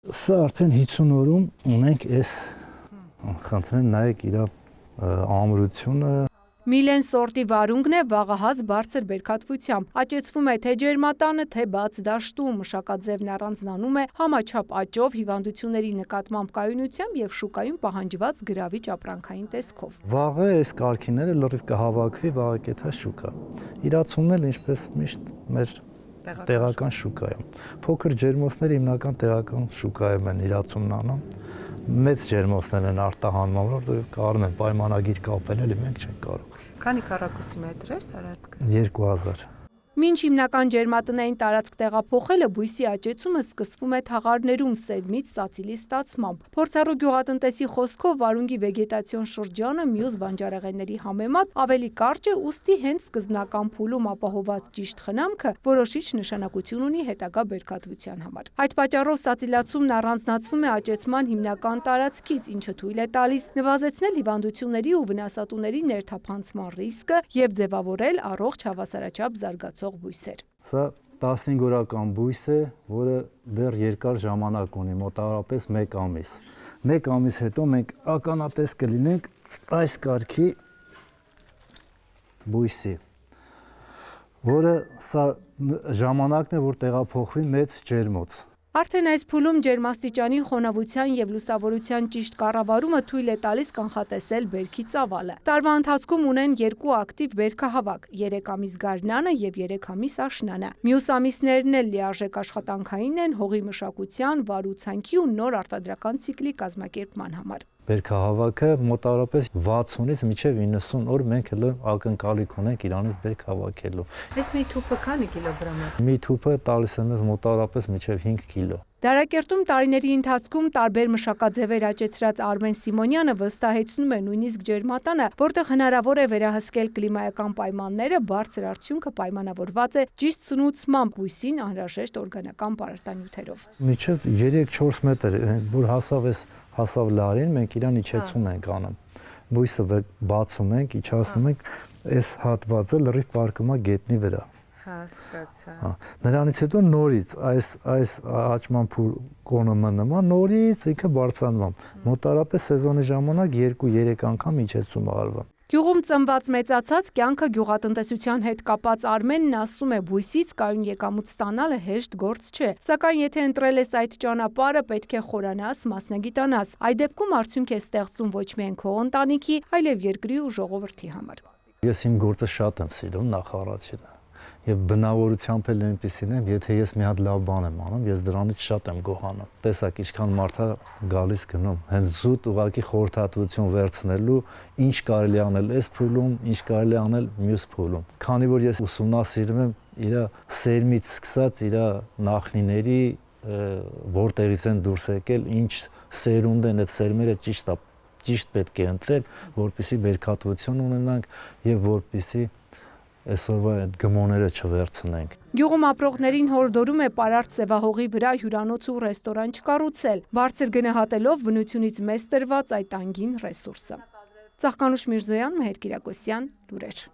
Սա արդեն 50 օրում ունենք այս խնդրեմ նայեք իր ամրությունը Միլեն սորտի վարունգն է վաղահաս բարձր բերքատվությամբ, աճեցվում է թե ջերմատանը, թե բաց դաշտում, մշակաձևն առանձնանում է համաչափ աճով, հիվանդությունների նկատմամբ կայունությամբ եւ շուկայում պահանջված գրավիչ ապրանքային տեսքով։ Վաղը այս կարգիները լրիվ կհավաքվի վաղակեթա շուկա։ Իրացումն էլ ինչպես միշտ մեր տեղական շուկայում։ Փոքր ջերմոցները հիմնական տեղական շուկայում են իրացումն անում։ Մեծ ջերմոցներ են արտահանվում, որտեղ կարող են պայմանագիր կապել, էլի մենք չենք կարող։ Քանի քառակուսի մետր էր տարածքը։ 2000 Մինչ հիմնական ջերմատնային տարածք տեղափոխելը բույսի աճեցումը սկսվում է թաղարներում սերմից սացիլի ստացմամբ։ Փորձառու գյուղատնտեսի խոսքով վարունգի վեգետացիոն շրջանը մյուս բանջարեղենների համեմատ ավելի կարճ է, ուստի հենց սկզբնական փուլում ապահովված ճիշտ խնամքը որոշիչ նշանակություն ունի հետագա բերքատվության համար։ Այդ պատճառով սացիլացումն առանձնացվում է աճեցման հիմնական տարածքից, ինչը թույլ է տալիս նվազեցնել հիվանդությունների ու վնասատուների ներթափանցման ռիսկը եւ ձևավորել առողջ հավասարաչափ զարգացող բույսեր։ Սա 15 օրական բույս է, որը դեռ երկար ժամանակ ունի, մոտավորապես 1 ամիս։ 1 ամիս հետո մենք ականատես կլինենք այս կարգի բույսի, որը սա ժամանակն է, որ տեղափոխվի մեծ ջերմոց։ Արդեն այս փուլում ջերմաստիճանի, խոնավության եւ լուսավորության ճիշտ կառավարումը թույլ է տալիս կանխատեսել բերքի ծավալը։ Տարվա ընթացքում ունեն 2 ակտիվ բերքահավաք՝ 3 ամիս գարնանը եւ 3 ամիս աշնանը։ Մյուս ամիսներն էլ լիարժեք աշխատանքային են հողի մշակության, վարու ցանքի ու նոր արտադրական ցիկլի կազմակերպման համար։ Բերքահավաքը մոտավորապես 60-ից մինչև 90 օր մենք հենց ակնկալիք ունենք իրանից բերք հավաքելու։ Այս մի թուփը քանի կիլոգրամ է։ Մի թուփը տալիս է մեզ մոտավորապես մինչև 5 կիլո։ Դարակերտում տարիների ընթացքում տարբեր մշակաձևեր աճեցրած Արմեն Սիմոնյանը վստահեցնում է նույնիսկ ջերմատանը, որտեղ հնարավոր է վերահսկել կլիմայական պայմանները, բարձր արդյունքը պայմանավորված է ճիշտ սնուցմամբ բույսին անհրաժեշտ օրգանական պարարտանյութերով։ Մինչև 3-4 մետր, որ հասավ լարին, մենք իրան իջեցում ենք անում։ Բույսը բացում ենք, իջացնում ենք, այս հատվածը լրիվ պարկում է գետնի վրա։ Հասկացա։ Նրանից հետո նորից այս աճման կոնումը նման նորից ինքը բարձրանում։ Մոտավորապես սեզոնի ժամանակ 2-3 անգամ իջեցում արվում։ Գյուղում ծնված մեծացած կյանքը գյուղատնտեսության հետ կապած Արմենն ասում է բույսից կայուն եկամուտ ստանալը հեշտ գործ չէ, սակայն եթե ընտրել ես այդ ճանապարհը, պետք է խորանաս, մասնագիտանաս։ Այդ դեպքում արդյունք է ստեղծում ոչ միայն քո ընտանիքի, այլև երկրի ու ժողովրդի համար։ Ես իմ գործը շատ եմ սիրում, նախ առաջինը։ Եվ բնավորությամբ էլ այնպեսին եմ, եթե ես մի հատ լավ բան եմ անում, ես դրանից շատ եմ գոհանում։ Տեսակ ինչքան մարդ է գալիս գնում, հենց զուտ ուղակի խորհրդատվություն վերցնելու, ինչ կարելի անել այս փուլում, ինչ կարելի անել մյուս փուլում։ Քանի որ ես ուսումնասիրում եմ իր սերմից սկսած իր նախնիների, որտեղից են դուրս եկել, ինչ սերունդ են, այդ սերմերը ճիշտ պետք է ընտրել, որպեսզի բերքատվություն ունենանք եւ որպեսզի այսօրվա այդ գմոները չվերցնենք։ Գյուղում ապրողներին հորդորում է պարարտ սևահողի վրա հյուրանոց ու ռեստորան չկառուցել, բարձր գնահատելով բնությունից մեզ տրված այդ անգին ռեսուրսը։ Ծաղկանուշ Միրզոյան, Մեհեր Կիրակոսյան, լուրեր։